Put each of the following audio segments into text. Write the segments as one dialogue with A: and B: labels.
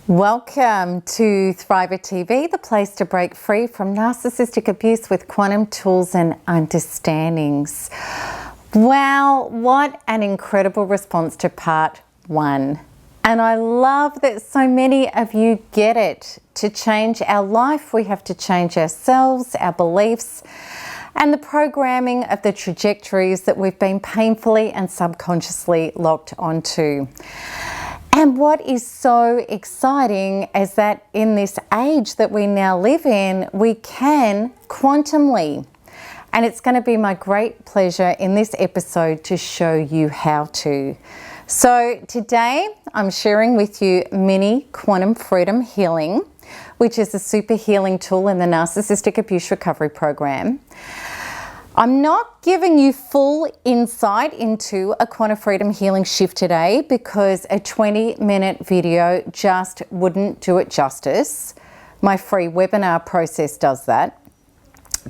A: Welcome to Thriver TV, the place to break free from narcissistic abuse with quantum tools and understandings. Wow, what an incredible response to part one. And I love that so many of you get it. To change our life, we have to change ourselves, our beliefs, and the programming of the trajectories that we've been painfully and subconsciously locked onto. And what is so exciting is that in this age that we now live in, we can quantumly. And it's going to be my great pleasure in this episode to show you how to. So today I'm sharing with you Mini Quantum Freedom Healing, which is a super healing tool in the Narcissistic Abuse Recovery Program. I'm not giving you full insight into a Quanta Freedom Healing shift today because a 20-minute video just wouldn't do it justice. My free webinar process does that.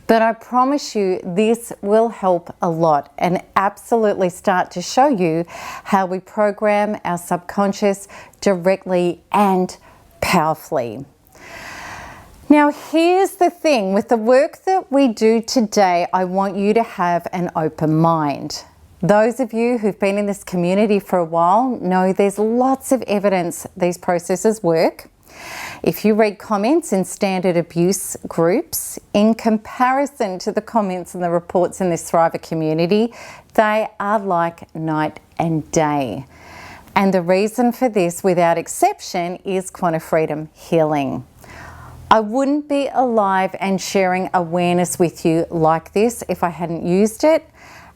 A: But I promise you this will help a lot and absolutely start to show you how we program our subconscious directly and powerfully. Now, here's the thing. With the work that we do today, I want you to have an open mind. Those of you who've been in this community for a while know there's lots of evidence these processes work. If you read comments in standard abuse groups, in comparison to the comments and the reports in this Thriver community, they are like night and day. And the reason for this, without exception, is Quanta Freedom Healing. I wouldn't be alive and sharing awareness with you like this if I hadn't used it.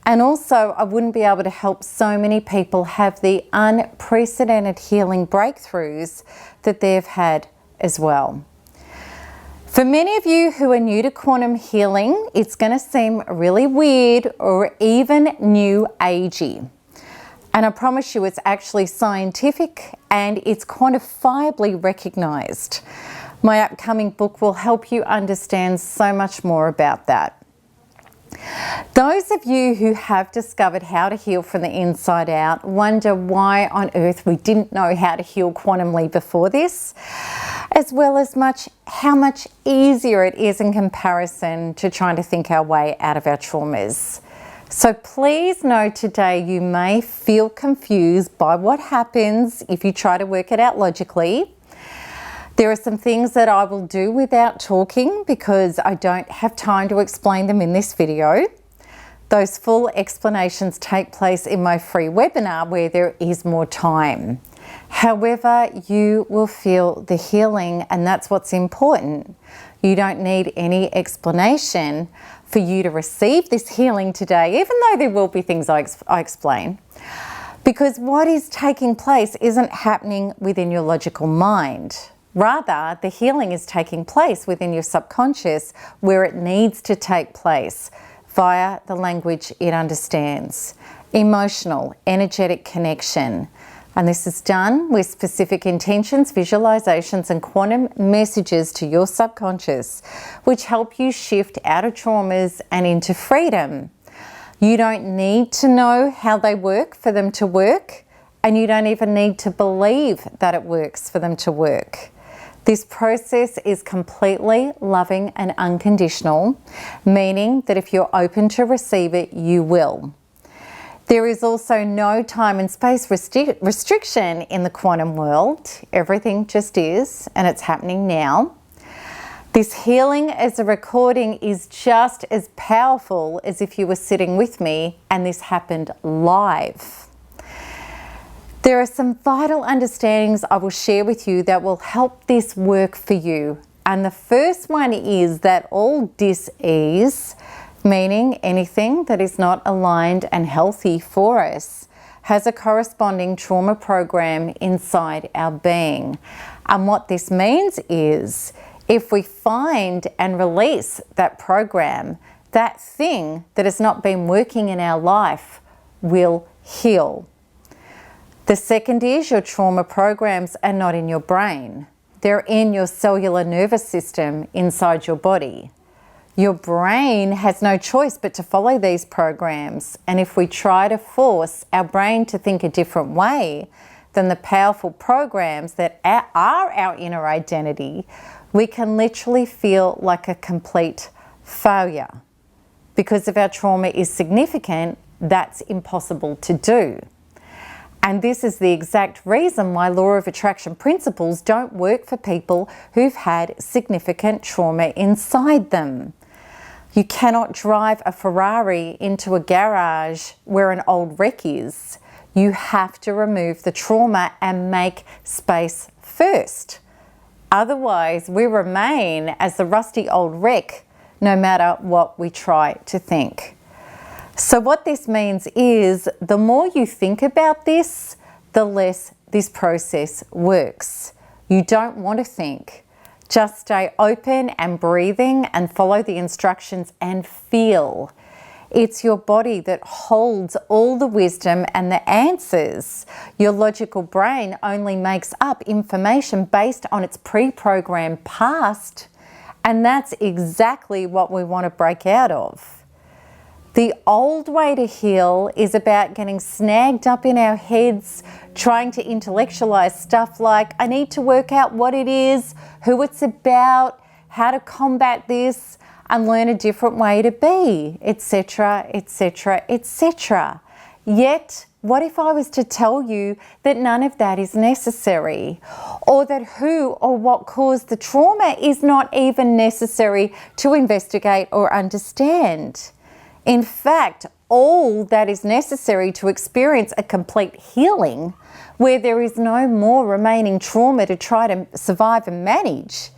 A: And also, I wouldn't be able to help so many people have the unprecedented healing breakthroughs that they've had as well. For many of you who are new to quantum healing, it's going to seem really weird or even new agey. And I promise you it's actually scientific and it's quantifiably recognized. My upcoming book will help you understand so much more about that. Those of you who have discovered how to heal from the inside out wonder why on earth we didn't know how to heal quantumly before this, as well as how much easier it is in comparison to trying to think our way out of our traumas. So please know today you may feel confused by what happens if you try to work it out logically. There are some things that I will do without talking because I don't have time to explain them in this video. Those full explanations take place in my free webinar where there is more time. However, you will feel the healing, and that's what's important. You don't need any explanation for you to receive this healing today, even though there will be things I explain. Because what is taking place isn't happening within your logical mind. Rather, the healing is taking place within your subconscious where it needs to take place via the language it understands. Emotional, energetic connection. And this is done with specific intentions, visualizations, and quantum messages to your subconscious, which help you shift out of traumas and into freedom. You don't need to know how they work for them to work, and you don't even need to believe that it works for them to work. This process is completely loving and unconditional, meaning that if you're open to receive it, you will. There is also no time and space restriction in the quantum world. Everything just is, and it's happening now. This healing as a recording is just as powerful as if you were sitting with me and this happened live. There are some vital understandings I will share with you that will help this work for you. And the first one is that all dis-ease, meaning anything that is not aligned and healthy for us, has a corresponding trauma program inside our being. And what this means is if we find and release that program, that thing that has not been working in our life will heal. The second is your trauma programs are not in your brain. They're in your cellular nervous system inside your body. Your brain has no choice but to follow these programs. And if we try to force our brain to think a different way, than the powerful programs that are our inner identity, we can literally feel like a complete failure. Because if our trauma is significant, that's impossible to do. And this is the exact reason why law of attraction principles don't work for people who've had significant trauma inside them. You cannot drive a Ferrari into a garage where an old wreck is. You have to remove the trauma and make space first. Otherwise, we remain as the rusty old wreck no matter what we try to think. So what this means is the more you think about this, the less this process works. You don't want to think. Just stay open and breathing and follow the instructions and feel. It's your body that holds all the wisdom and the answers. Your logical brain only makes up information based on its pre-programmed past, and that's exactly what we want to break out of. The old way to heal is about getting snagged up in our heads, trying to intellectualize stuff like, I need to work out what it is, who it's about, how to combat this, and learn a different way to be, etc., etc., etc. Yet, what if I was to tell you that none of that is necessary? Or that who or what caused the trauma is not even necessary to investigate or understand? In fact, all that is necessary to experience a complete healing, where there is no more remaining trauma to try to survive and manage,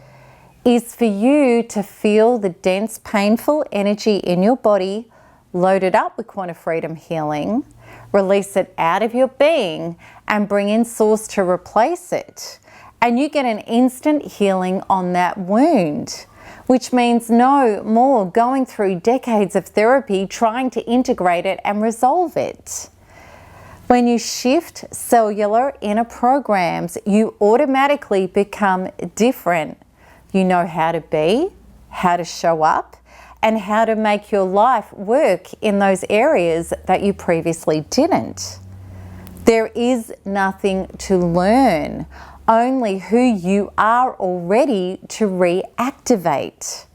A: is for you to feel the dense, painful energy in your body, load it up with Quanta Freedom Healing, release it out of your being, and bring in Source to replace it. And you get an instant healing on that wound, which means no more going through decades of therapy trying to integrate it and resolve it. When you shift cellular inner programs, you automatically become different. You know how to be, how to show up, and how to make your life work in those areas that you previously didn't. There is nothing to learn, only who you are already to reactivate.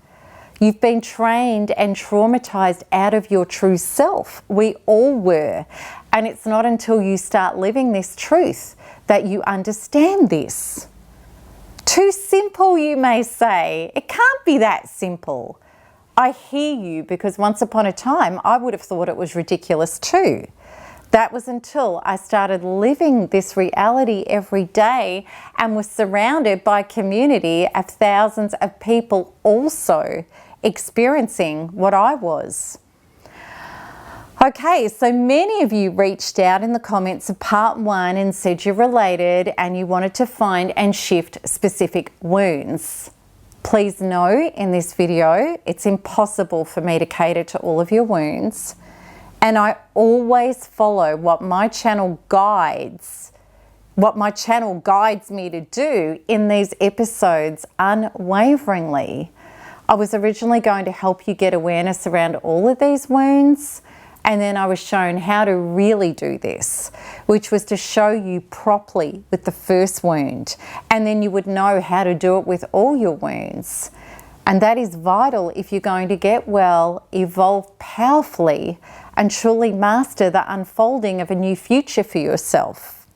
A: You've been trained and traumatized out of your true self. We all were. And it's not until you start living this truth that you understand this. Too simple, you may say. It can't be that simple. I hear you, because once upon a time, I would have thought it was ridiculous too. That was until I started living this reality every day and was surrounded by a community of thousands of people also experiencing what I was. Okay, so many of you reached out in the comments of part 1 and said you related and you wanted to find and shift specific wounds. Please know in this video, it's impossible for me to cater to all of your wounds. And I always follow what my channel guides me to do in these episodes unwaveringly. I was originally going to help you get awareness around all of these wounds, and then I was shown how to really do this, which was to show you properly with the first wound, and then you would know how to do it with all your wounds. And that is vital if you're going to get well, evolve powerfully, and truly master the unfolding of a new future for yourself.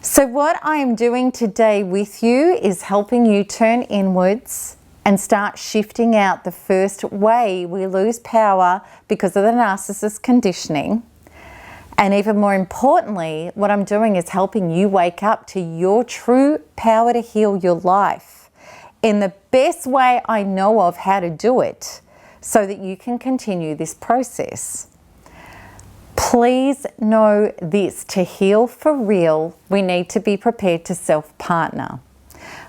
A: So what I am doing today with you is helping you turn inwards and start shifting out the first way we lose power because of the narcissist conditioning. And even more importantly, what I'm doing is helping you wake up to your true power to heal your life in the best way I know of how to do it, so that you can continue this process. Please know this: to heal for real, we need to be prepared to self-partner,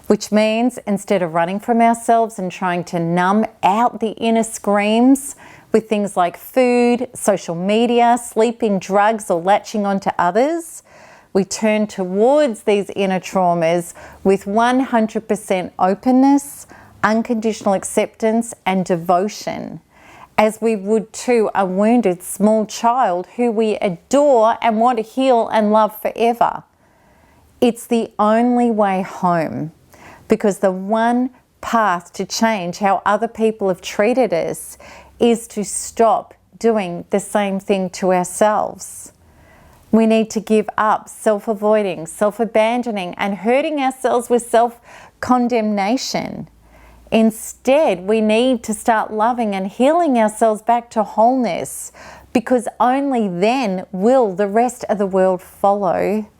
A: which means instead of running from ourselves and trying to numb out the inner screams with things like food, social media, sleeping, drugs, or latching onto others, we turn towards these inner traumas with 100% openness, unconditional acceptance, and devotion, as we would to a wounded small child who we adore and want to heal and love forever. It's the only way home, because the one path to change how other people have treated us is to stop doing the same thing to ourselves. We need to give up self-avoiding, self-abandoning, and hurting ourselves with self-condemnation. Instead, we need to start loving and healing ourselves back to wholeness, because only then will the rest of the world follow.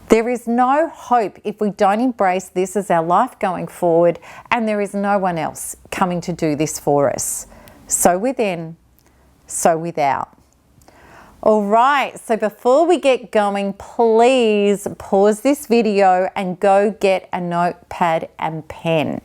A: There is no hope if we don't embrace this as our life going forward, and there is no one else coming to do this for us. So within, so without. All right, so before we get going, please pause this video and go get a notepad and pen.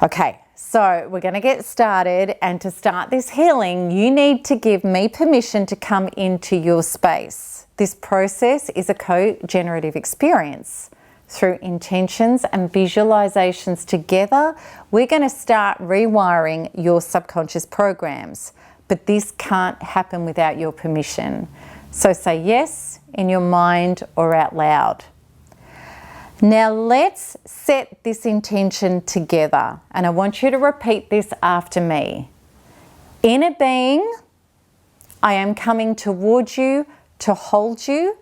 A: Okay, so we're going to get started, and to start this healing, you need to give me permission to come into your space. This process is a co-generative experience. Through intentions and visualizations together, we're going to start rewiring your subconscious programs. But this can't happen without your permission. So say yes in your mind or out loud. Now let's set this intention together, and I want you to repeat this after me. Inner being, I am coming towards you to hold you,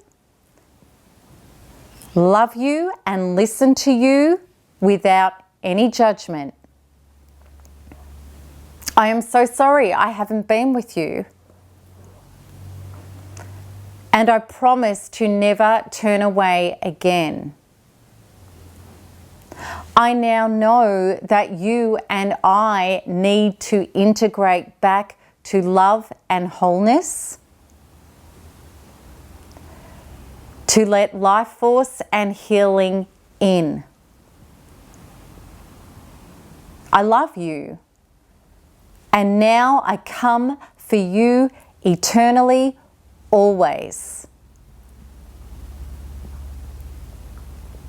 A: love you and listen to you without any judgment. I am so sorry I haven't been with you. And I promise to never turn away again. I now know that you and I need to integrate back to love and wholeness, to let life force and healing in. I love you. And now I come for you eternally, always.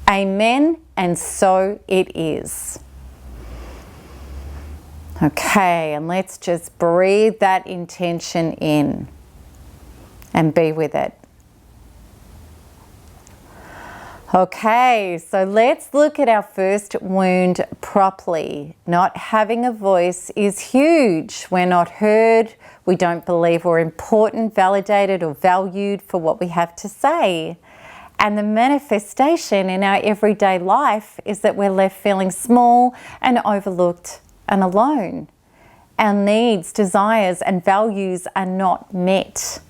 A: Amen, and so it is. Okay, and let's just breathe that intention in and be with it. Okay, so let's look at our first wound properly. Not having a voice is huge. We're not heard. We don't believe we're important, validated, or valued for what we have to say. And the manifestation in our everyday life is that we're left feeling small and overlooked and alone. Our needs, desires, and values are not met.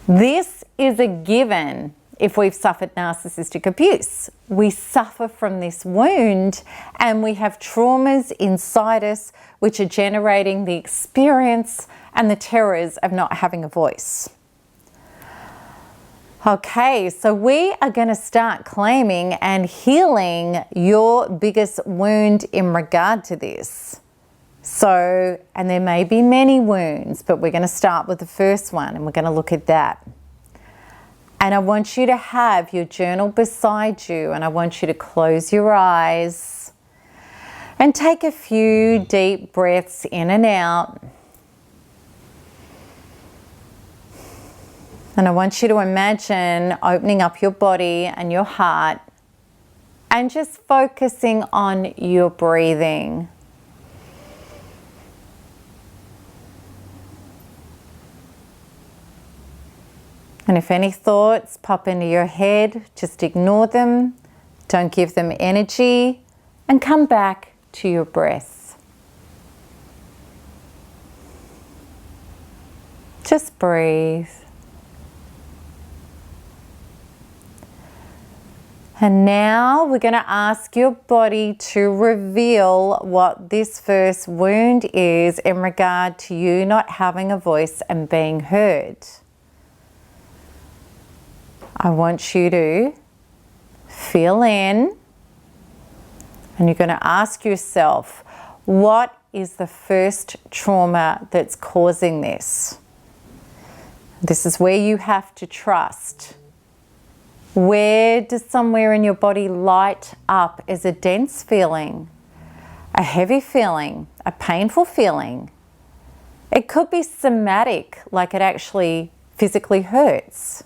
A: This is a given. If we've suffered narcissistic abuse, we suffer from this wound, and we have traumas inside us which are generating the experience and the terrors of not having a voice. Okay, so we are going to start claiming and healing your biggest wound in regard to this. So, and there may be many wounds, but we're going to start with the first one, and we're going to look at that. And I want you to have your journal beside you, and I want you to close your eyes and take a few deep breaths in and out. And I want you to imagine opening up your body and your heart and just focusing on your breathing. And if any thoughts pop into your head, just ignore them, don't give them energy, and come back to your breath. Just breathe. And now we're going to ask your body to reveal what this first wound is in regard to you not having a voice and being heard. I want you to feel in, and you're going to ask yourself, what is the first trauma that's causing this? This is where you have to trust. Where does somewhere in your body light up as a dense feeling, a heavy feeling, a painful feeling? It could be somatic, like it actually physically hurts.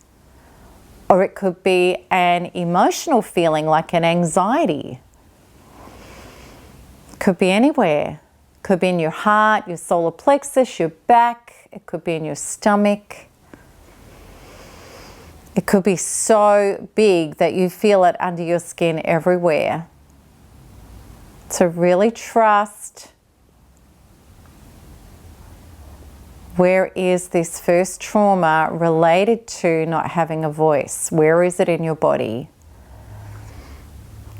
A: Or it could be an emotional feeling like an anxiety. Could be anywhere. Could be in your heart, your solar plexus, your back. It could be in your stomach. It could be so big that you feel it under your skin everywhere. So really trust, where is this first trauma related to not having a voice? Where is it in your body?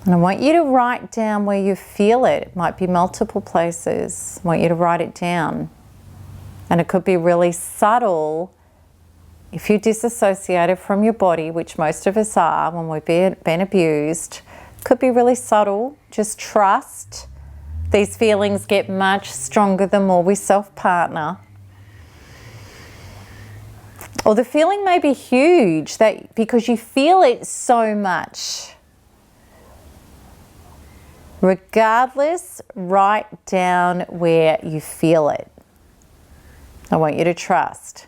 A: And I want you to write down where you feel it. It might be multiple places. I want you to write it down. And it could be really subtle. If you disassociate it from your body, which most of us are when we've been abused, it could be really subtle. Just trust. These feelings get much stronger the more we self-partner. Or the feeling may be huge because you feel it so much. Regardless, write down where you feel it. I want you to trust.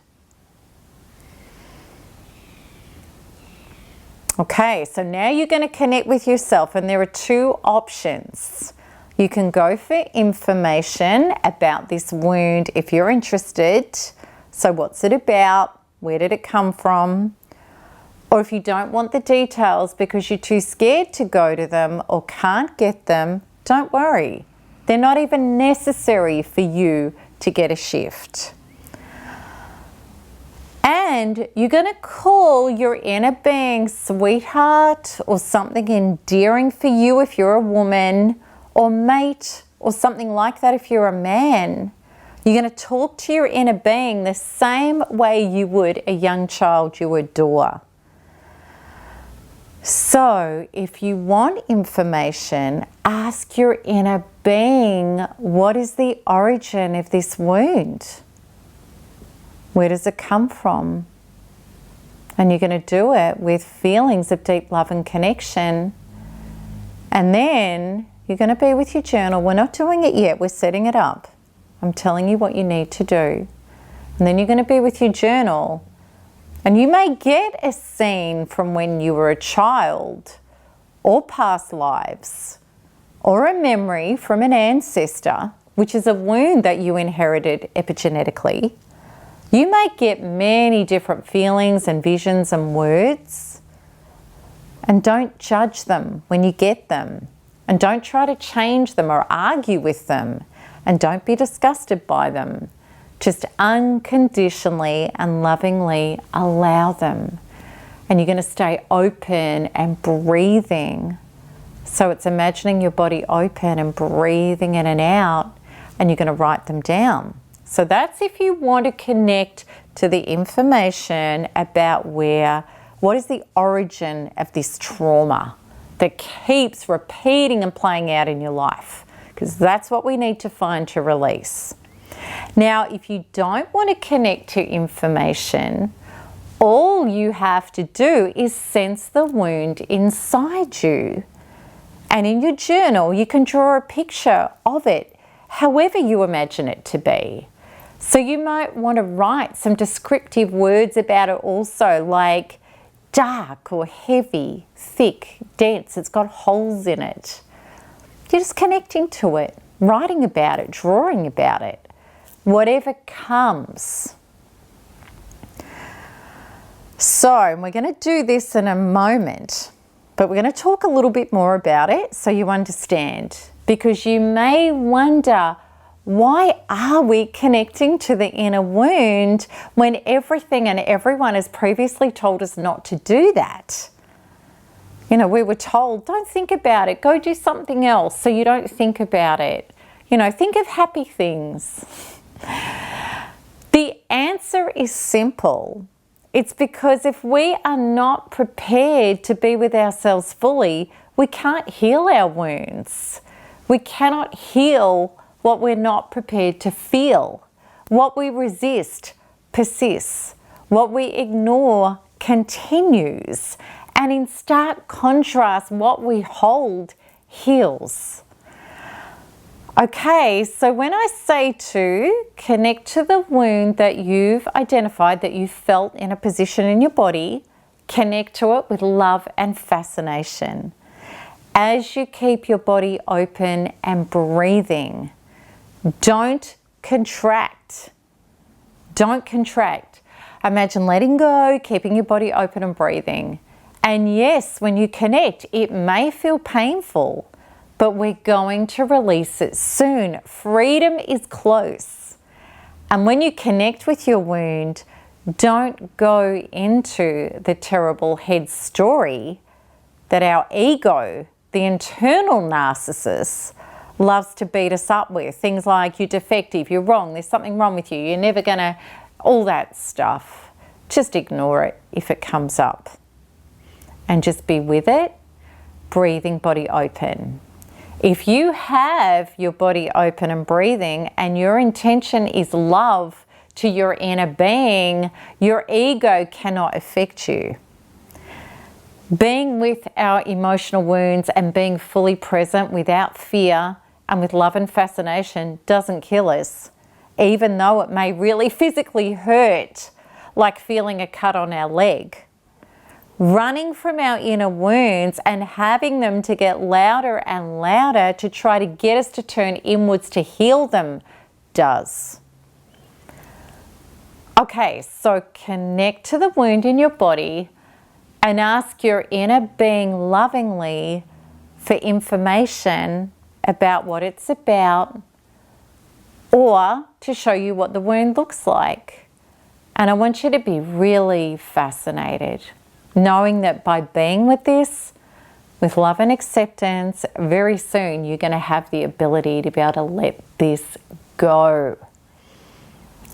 A: Okay, so now you're going to connect with yourself, and there are two options. You can go for information about this wound if you're interested. So what's it about? Where did it come from? Or if you don't want the details because you're too scared to go to them or can't get them, don't worry. They're not even necessary for you to get a shift. And you're going to call your inner being sweetheart or something endearing for you if you're a woman, or mate or something like that if you're a man. You're going to talk to your inner being the same way you would a young child you adore. So if you want information, ask your inner being, what is the origin of this wound? Where does it come from? And you're going to do it with feelings of deep love and connection. And then you're going to be with your journal. We're not doing it yet. We're setting it up. I'm telling you what you need to do. And then you're going to be with your journal. And you may get a scene from when you were a child, or past lives, or a memory from an ancestor, which is a wound that you inherited epigenetically. You may get many different feelings and visions and words. And don't judge them when you get them. And don't try to change them or argue with them. And don't be disgusted by them. Just unconditionally and lovingly allow them. And you're going to stay open and breathing. So it's imagining your body open and breathing in and out. And you're going to write them down. So that's if you want to connect to the information about what is the origin of this trauma that keeps repeating and playing out in your life. Because that's what we need to find to release. Now, if you don't want to connect to information, all you have to do is sense the wound inside you. And in your journal, you can draw a picture of it, however you imagine it to be. So you might want to write some descriptive words about it also, like dark or heavy, thick, dense, it's got holes in it. You're just connecting to it, writing about it, drawing about it, whatever comes. So we're going to do this in a moment, but we're going to talk a little bit more about it so you understand, because you may wonder, why are we connecting to the inner wound when everything and everyone has previously told us not to do that? You know, we were told, don't think about it, go do something else so you don't think about it. You know, think of happy things. The answer is simple. It's because if we are not prepared to be with ourselves fully, we can't heal our wounds. We cannot heal what we're not prepared to feel. What we resist persists. What we ignore continues. And in stark contrast, what we hold heals. Okay, so when I say to connect to the wound that you've identified, that you felt in a position in your body, Connect to it with love and fascination. As you keep your body open and breathing, don't contract. Don't contract. Imagine letting go, keeping your body open and breathing. And yes, when you connect, it may feel painful, but we're going to release it soon. Freedom is close. And when you connect with your wound, don't go into the terrible head story that our ego, the internal narcissist, loves to beat us up with. Things like, you're defective, you're wrong, there's something wrong with you, you're never gonna, all that stuff. Just ignore it if it comes up. And just be with it, breathing, body open. If you have your body open and breathing and your intention is love to your inner being, your ego cannot affect you. Being with our emotional wounds and being fully present without fear and with love and fascination doesn't kill us, even though it may really physically hurt, like feeling a cut on our leg. Running from our inner wounds and having them to get louder and louder to try to get us to turn inwards to heal them does. Okay, so connect to the wound in your body and ask your inner being lovingly for information about what it's about or to show you what the wound looks like. And I want you to be really fascinated, knowing that by being with this, with love and acceptance, very soon you're going to have the ability to be able to let this go.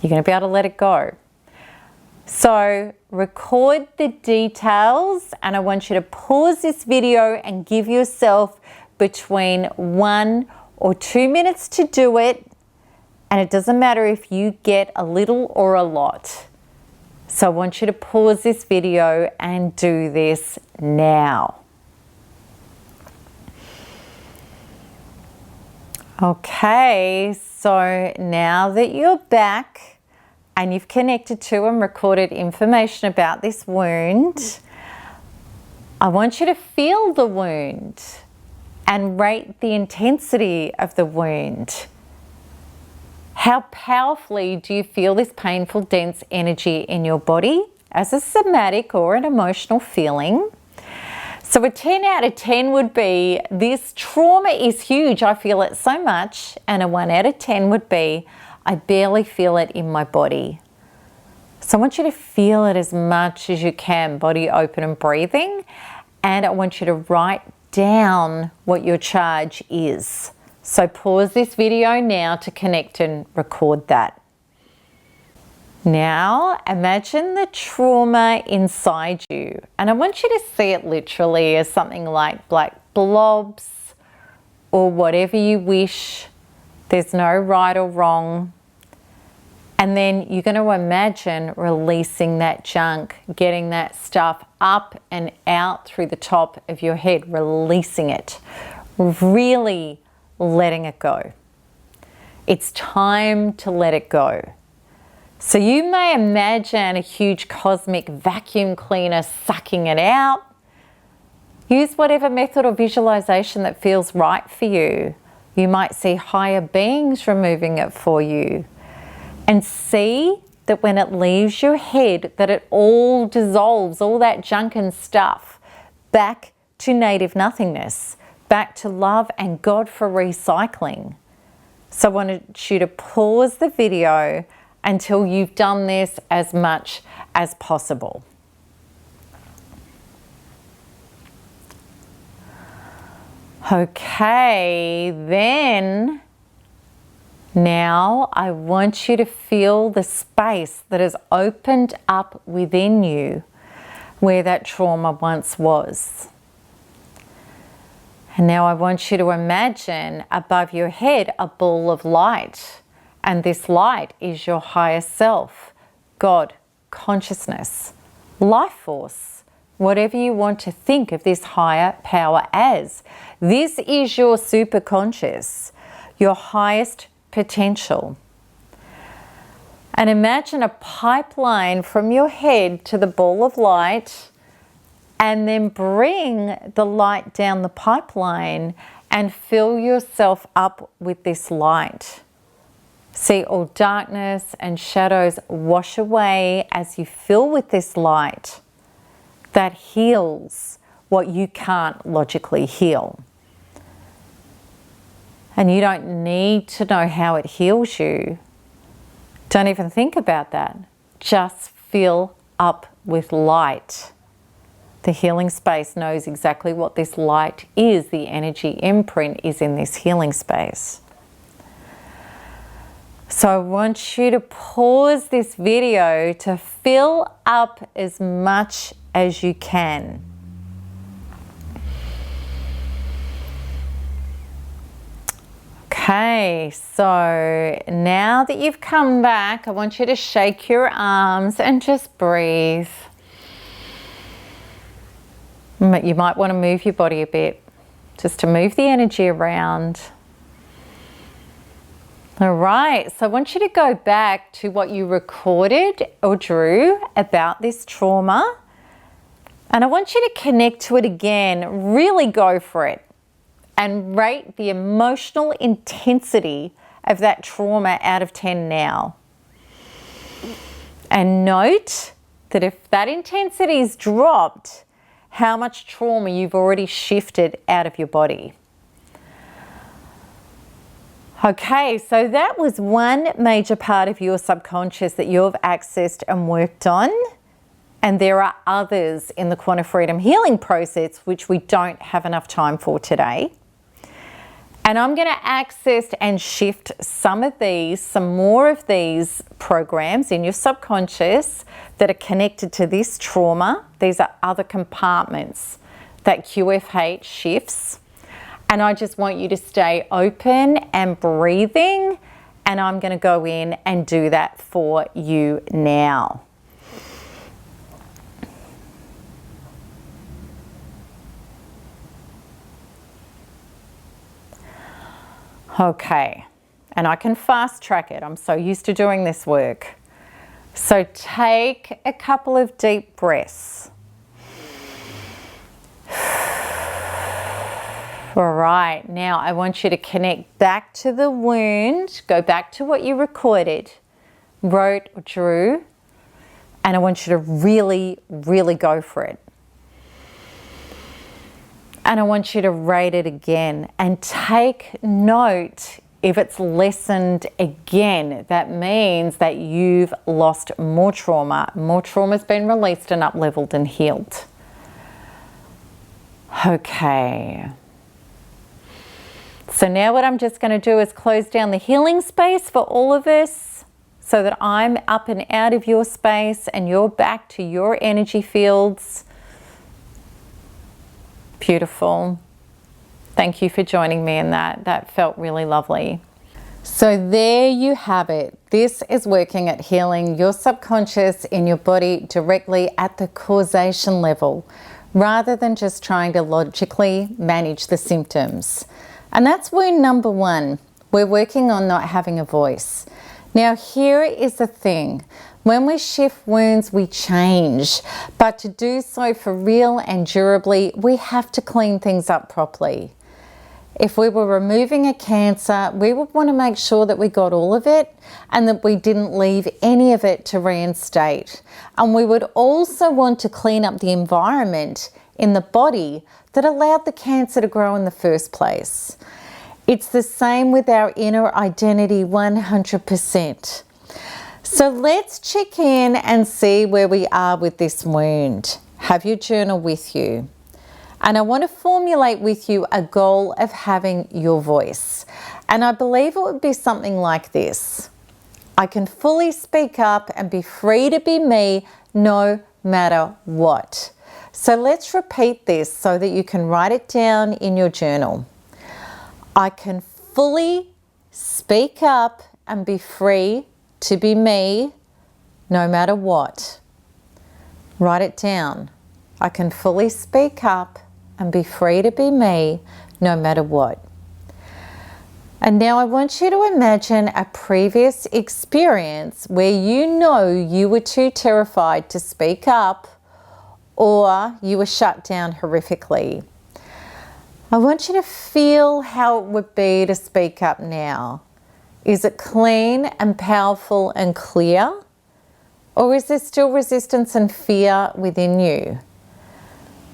A: You're going to be able to let it go. So record the details, and I want you to pause this video and give yourself between 1 or 2 minutes to do it. And it doesn't matter if you get a little or a lot. So I want you to pause this video and do this now. Okay, so now that you're back and you've connected to and recorded information about this wound, I want you to feel the wound and rate the intensity of the wound. How powerfully do you feel this painful, dense energy in your body as a somatic or an emotional feeling? So a 10 out of 10 would be, this trauma is huge, I feel it so much. And a 1 out of 10 would be, I barely feel it in my body. So I want you to feel it as much as you can, body open and breathing. And I want you to write down what your charge is. So pause this video now to connect and record that. Now imagine the trauma inside you, and I want you to see it literally as something like black blobs or whatever you wish. There's no right or wrong. And then you're going to imagine releasing that junk, getting that stuff up and out through the top of your head, releasing it, really letting it go. It's time to let it go. So you may imagine a huge cosmic vacuum cleaner sucking it out. Use whatever method or visualization that feels right for you. You might see higher beings removing it for you. And see that when it leaves your head, that it all dissolves, all that junk and stuff, back to native nothingness, back to love and God for recycling. So I want you to pause the video until you've done this as much as possible. Okay, then now I want you to feel the space that has opened up within you where that trauma once was. And now I want you to imagine above your head a ball of light. And this light is your higher self, God, consciousness, life force, whatever you want to think of this higher power as. This is your superconscious, your highest potential. And imagine a pipeline from your head to the ball of light, And then bring the light down the pipeline and fill yourself up with this light. See all darkness and shadows wash away as you fill with this light that heals what you can't logically heal. And you don't need to know how it heals you. Don't even think about that. Just fill up with light. The healing space knows exactly what this light is. The energy imprint is in this healing space. So I want you to pause this video to fill up as much as you can. Okay, so now that you've come back, I want you to shake your arms and just breathe. You might want to move your body a bit, just to move the energy around. All right, so I want you to go back to what you recorded or drew about this trauma. And I want you to connect to it again, really go for it. And rate the emotional intensity of that trauma out of 10 now. And note that if that intensity is dropped, how much trauma you've already shifted out of your body. Okay, so that was one major part of your subconscious that you've accessed and worked on. And there are others in the Quanta Freedom Healing process which we don't have enough time for today. And I'm going to access and shift some more of these programs in your subconscious that are connected to this trauma. These are other compartments that QFH shifts. And I just want you to stay open and breathing. And I'm going to go in and do that for you now. Okay, and I can fast track it. I'm so used to doing this work. So take a couple of deep breaths. All right, now I want you to connect back to the wound. Go back to what you recorded, wrote, or drew, and I want you to really, really go for it. And I want you to rate it again and take note if it's lessened again. That means that you've lost more trauma. More trauma has been released and up-leveled and healed. Okay. So now what I'm just going to do is close down the healing space for all of us so that I'm up and out of your space and you're back to your energy fields. Beautiful. Thank you for joining me in that. That felt really lovely. So there you have it. This is working at healing your subconscious in your body directly at the causation level, rather than just trying to logically manage the symptoms. And that's wound number one. We're working on not having a voice. Now here is the thing. When we shift wounds, we change. But to do so for real and durably, we have to clean things up properly. If we were removing a cancer, we would want to make sure that we got all of it and that we didn't leave any of it to reinstate. And we would also want to clean up the environment in the body that allowed the cancer to grow in the first place. It's the same with our inner identity 100%. So let's check in and see where we are with this wound. Have your journal with you. And I want to formulate with you a goal of having your voice. And I believe it would be something like this. I can fully speak up and be free to be me no matter what. So let's repeat this so that you can write it down in your journal. I can fully speak up and be free to be me no matter what. Write it down. I can fully speak up and be free to be me no matter what. And now I want you to imagine a previous experience where you know you were too terrified to speak up, or you were shut down horrifically. I want you to feel how it would be to speak up now. Is it clean and powerful and clear? Or is there still resistance and fear within you?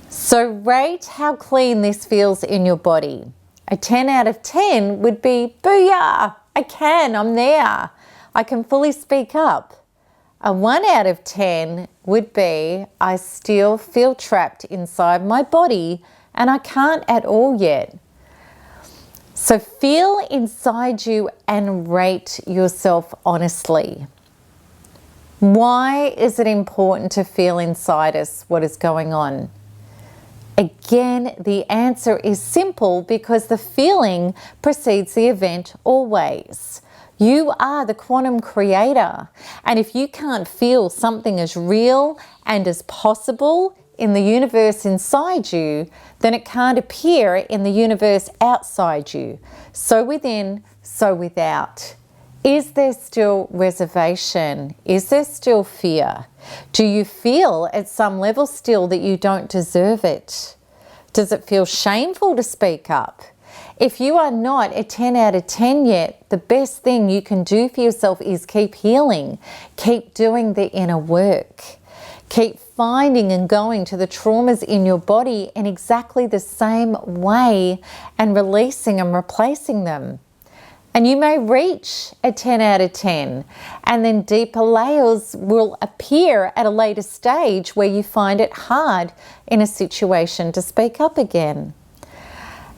A: So rate how clean this feels in your body. A 10 out of 10 would be, booyah, I'm there. I can fully speak up. A 1 out of 10 would be, I still feel trapped inside my body and I can't at all yet. So feel inside you and rate yourself honestly. Why is it important to feel inside us what is going on? Again, the answer is simple because the feeling precedes the event always. You are the quantum creator, and if you can't feel something as real and as possible in the universe inside you, then it can't appear in the universe outside you. So within, so without. Is there still reservation? Is there still fear? Do you feel at some level still that you don't deserve it? Does it feel shameful to speak up? If you are not a 10 out of 10 yet, the best thing you can do for yourself is keep healing. Keep doing the inner work. Keep finding and going to the traumas in your body in exactly the same way and releasing and replacing them. And you may reach a 10 out of 10, and then deeper layers will appear at a later stage where you find it hard in a situation to speak up again.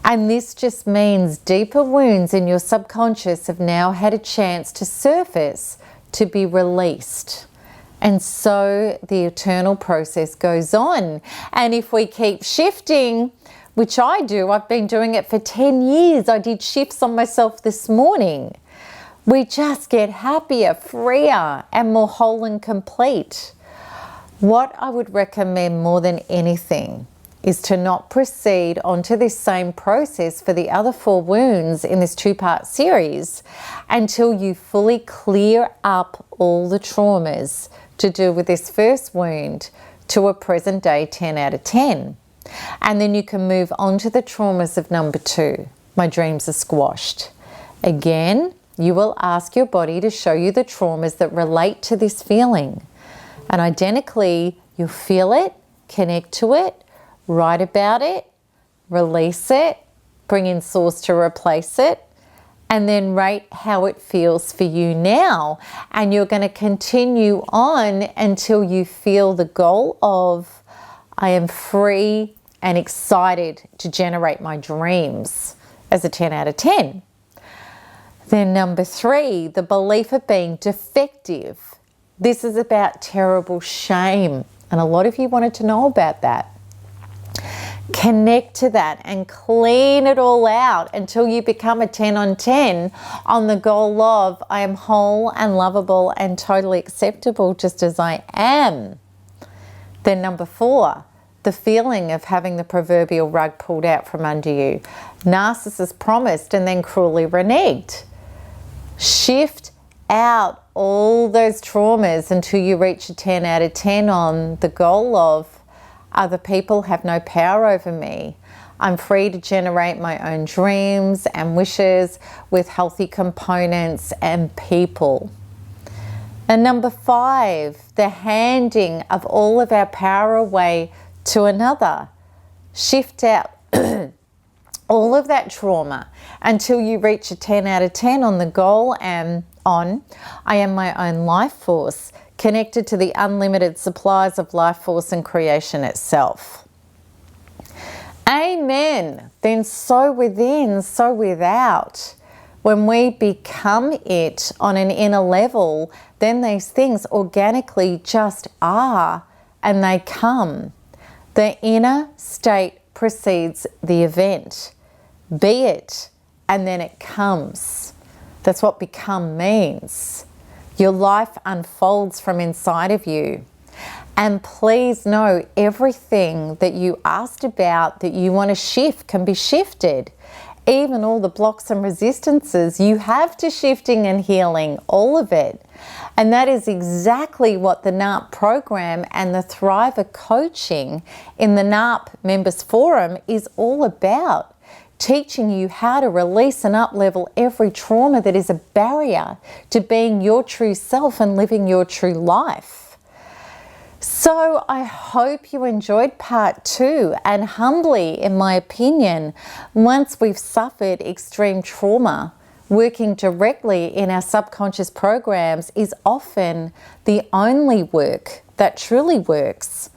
A: And this just means deeper wounds in your subconscious have now had a chance to surface, to be released. And so the eternal process goes on. And if we keep shifting, which I do, I've been doing it for 10 years. I did shifts on myself this morning. We just get happier, freer, and more whole and complete. What I would recommend more than anything is to not proceed onto this same process for the other 4 wounds in this 2-part series until you fully clear up all the traumas to do with this first wound to a present day 10 out of 10. And then you can move on to the traumas of number 2. My dreams are squashed. Again, you will ask your body to show you the traumas that relate to this feeling. And identically, you'll feel it, connect to it, write about it, release it, bring in source to replace it, and then rate how it feels for you now. And you're going to continue on until you feel the goal of, I am free and excited to generate my dreams as a 10 out of 10. Then number 3, the belief of being defective. This is about terrible shame. And a lot of you wanted to know about that. Connect to that and clean it all out until you become a 10 on 10 on the goal of, I am whole and lovable and totally acceptable just as I am. Then number 4, the feeling of having the proverbial rug pulled out from under you. Narcissist promised and then cruelly reneged. Shift out all those traumas until you reach a 10 out of 10 on the goal of, other people have no power over me. I'm free to generate my own dreams and wishes with healthy components and people. And number 5, the handing of all of our power away to another. Shift out all of that trauma until you reach a 10 out of 10 on the goal and on, I am my own life force, connected to the unlimited supplies of life force and creation itself. Amen. Then so within, so without. When we become it on an inner level, then these things organically just are and they come. The inner state precedes the event. Be it, and then it comes. That's what become means. Your life unfolds from inside of you. And please know, everything that you asked about that you want to shift can be shifted. even all the blocks and resistances you have to shifting and healing, all of it. And that is exactly what the NARP program and the Thriver coaching in the NARP Members Forum is all about. Teaching you how to release and up-level every trauma that is a barrier to being your true self and living your true life. So I hope you enjoyed part 2, and humbly, in my opinion, once we've suffered extreme trauma, working directly in our subconscious programs is often the only work that truly works.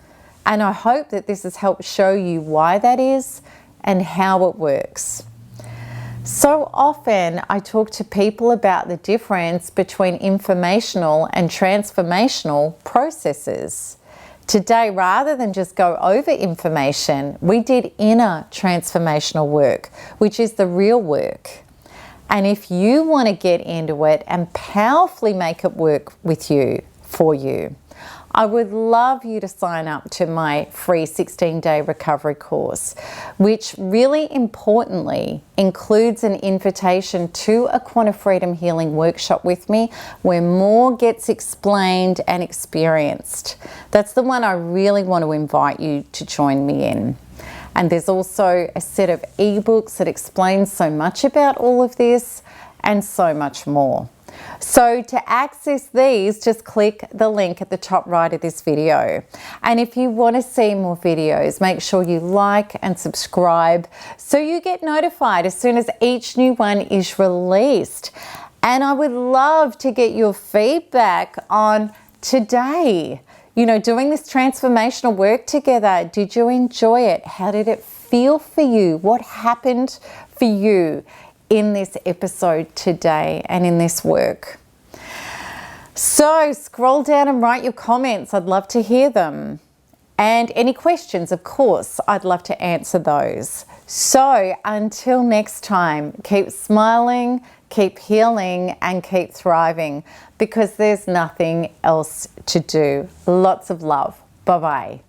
A: And I hope that this has helped show you why that is and how it works. So often I talk to people about the difference between informational and transformational processes. Today, rather than just go over information, we did inner transformational work, which is the real work. And if you want to get into it and powerfully make it work with you, for you, I would love you to sign up to my free 16-day recovery course, which really importantly includes an invitation to a Quanta Freedom Healing workshop with me where more gets explained and experienced. That's the one I really want to invite you to join me in. And there's also a set of ebooks that explains so much about all of this and so much more. So to access these, just click the link at the top right of this video. And if you want to see more videos, make sure you like and subscribe so you get notified as soon as each new one is released. And I would love to get your feedback on today. You know, doing this transformational work together, did you enjoy it? How did it feel for you? What happened for you in this episode today and in this work? So scroll down and write your comments. I'd love to hear them. And any questions, of course, I'd love to answer those. So until next time, keep smiling, keep healing, and keep thriving, because there's nothing else to do. Lots of love. Bye-bye.